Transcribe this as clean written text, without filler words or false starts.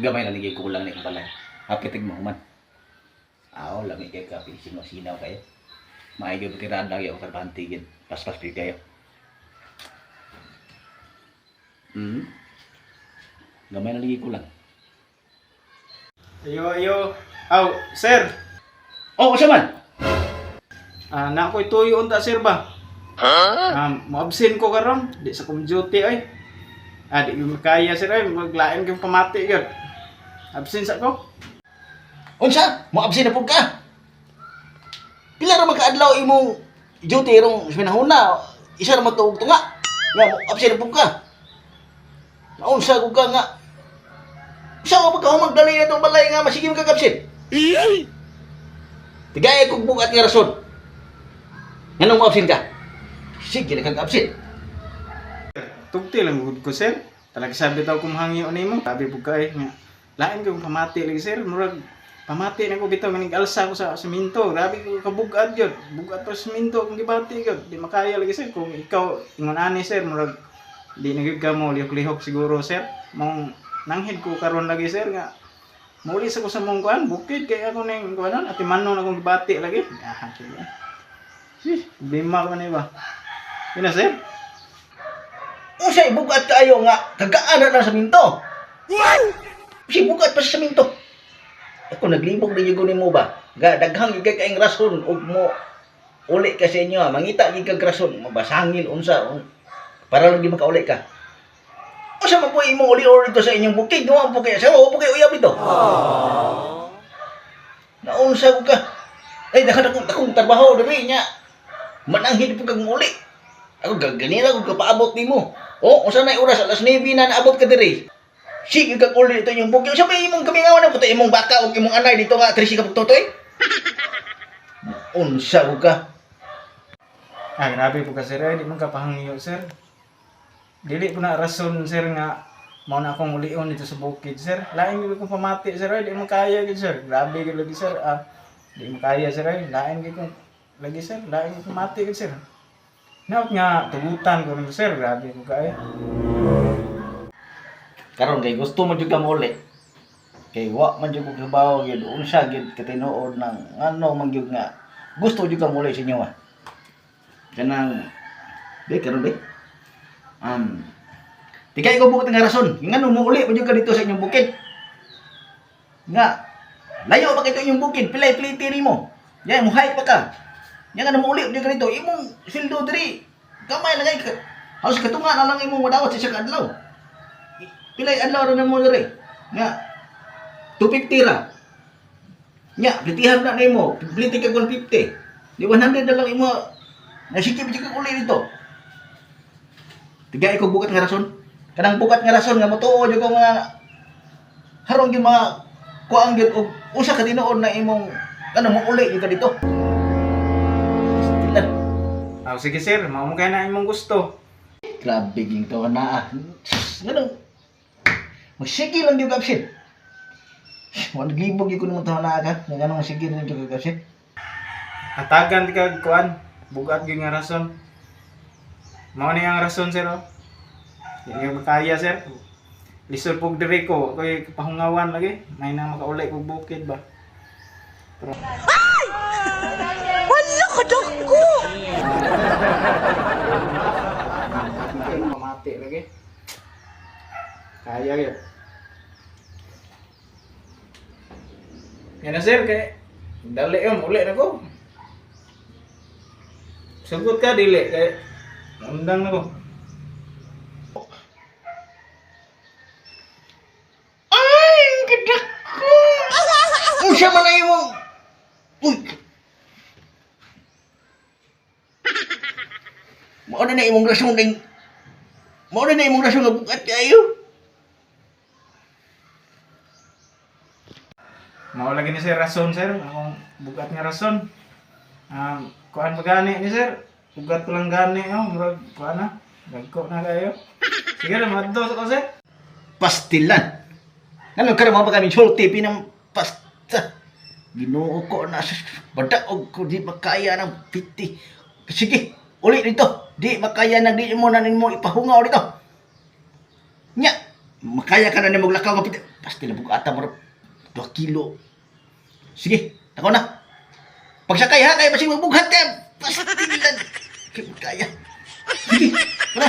Gamay na ligay kulang na yung balay. Hapitig mo man. Aw, lami kay kape, sinaw kayo. Maayos yung tirada kayo, karbantigin. Pas-pas pi kayo. Gamay na ligay kulang. Ayo. Aw, sir. Oh, asa man? Na ako'y tuyo unta sir ba? Mo-absent ko karon, di sa kong duty ay. Di ko kaya sir ay, maglain kong pamati gyud. Absent sa ko. Unsa? Mo absent na pud ka. Pila ra magkaadlaw imong duty rong pinahuna. Isa ra magtuog tunga. Nga mo absent na pud ka. Naunsa ko ka nga. Sa mo pagka magdali na itong balay nga masigim ka absent. Tigay kog bugat nga rason. Nganong mo absent ka? Sige na kag absent. Tugti lang gud ko sir. Talaga sabi taw kung hangyo nimo. Sabi pud kay nga lain kong pamati lagi sir. Murag pamati na ko bitaw nga alsa ko sa semento. Grabe ko kabugat gyud. Bugat pa sa semento kung gibati gyud. Di makaya lagi sir kung ikaw ingon ani sir murag di na gyud ka mo lihok-lihok siguro sir. Mong nanghid ko karon lagi sir nga muli sa ko sa mong kuan bukid kay ako ning kuanon ati manon akong gibati lagi. Problema ko na ba? Yun na, sir? Unsay bugat kaayo nga kagaan na sa minto. Si bugat pa sa minto. Ako naglibog din yung mo ba? Ga daghang gigay kaing rason ug mo uli ka sa inyo. Mangita gigag rason, mabasangil unsa para lang di makauli ka. Unsa man po imong uli-uli dito sa inyong bukid? Duwa po kay sa po kay uyab dito. Naunsa ko ka? Ay dakong trabaho diri nya. Mananghid po kag muli. Ako gaganira kung kapaabot nimo. Oh, unsa nay oras alas 9 na naabot ka diri. Sige kag uli dito yung bukid. Sa may imong kamingawan na puto imong baka ug imong anay dito nga 13 ka pagtotoy. Unsa ko ka? Grabe po ka sir, di man ka pahangyo sir. Dili po na rason sir nga mao na akong ulion dito sa bukid sir. Lain gyud ko pamati sir, di man kaya gyud sir. Grabe gyud lagi sir. Di man kaya sir, lain gyud ko lagi sir, lain gyud pamati gyud sir. Naot nga tugutan ko rin sir, grabe ko kaya. Karon kay gusto mo jud ka muli. Kay wa man jud ko trabaho gyud unsa gyud katinuod ng ano man gyud nga gusto jud ka muli sa inyo ah. Kanang karon be. Tigay ko bukat nga rason. Ngano mo uli pa jud ka dito sa inyong bukid. Nga layo pa kito inyong bukid, pilay-pilay tiri mo. Yan mo hike pa ka. Yan nga mo uli pa jud ka dito. Imong sildo diri. Kamay lagay ka. Halos katunga na lang imong madawat sa isang adlaw. Pilay adlaw ra na mo diri. Nga 250 ra. Nya, plitihan na nimo. Pliti ka 150. Di 100 na lang imo. Nasikip jud ka uli dito. Tigay ko bukat nga rason. Kanang bukat nga rason nga motuo jud ko nga harong gyud mga kuang gyud og usa ka tinuod na imong ano mo uli jud ka dito. Stilan. Sige sir, mao mo kay na imong gusto. Grabe ging to na. Ganun. Magsige lang gyud ka absent. Wala gibog gyud ko naman taw na ka. Nga nang sige lang gyud ka absent. Hatagan di ka kuan, bugat gyud nga rason. Mao ni ang rason sir. Di nga makaya sir. Lisod pug diri ko kay pahungawan lagi. May nang makaulay kog bukid ba. Pero ay! Wala ka dako. Pamati lagi. Kaya gyud. Yan na sir kay dali uli na ko. Sugot ka dili kay undang na ko. Ay, gadak ko. Unsa man ay mo? Uy. Mao na imong rason ding. Mao na imong rason nga bukat kayo. Mao lagi ni sir rason sir, akong bugat nga rason. Kuan pa gani ni sir. Bugat ko lang gani murag kuan na. Gagko na kayo. Sige na madto sa ko sir. Pastilan. Ngano ka mo pa kami sulti pinang pasta. Ginoo ko na bada og ko di makaya ng piti. Sige, uli dito. Di makaya na di mo na nimo ipahungaw dito. Nya, makaya ka na ni maglakaw kapit. Pasti na bugata mo 2 kilo. Sige, tako na. Pagsakay ha, kaya masing magbughat ka. Pasti lang. Kaya makaya. Sige, tara.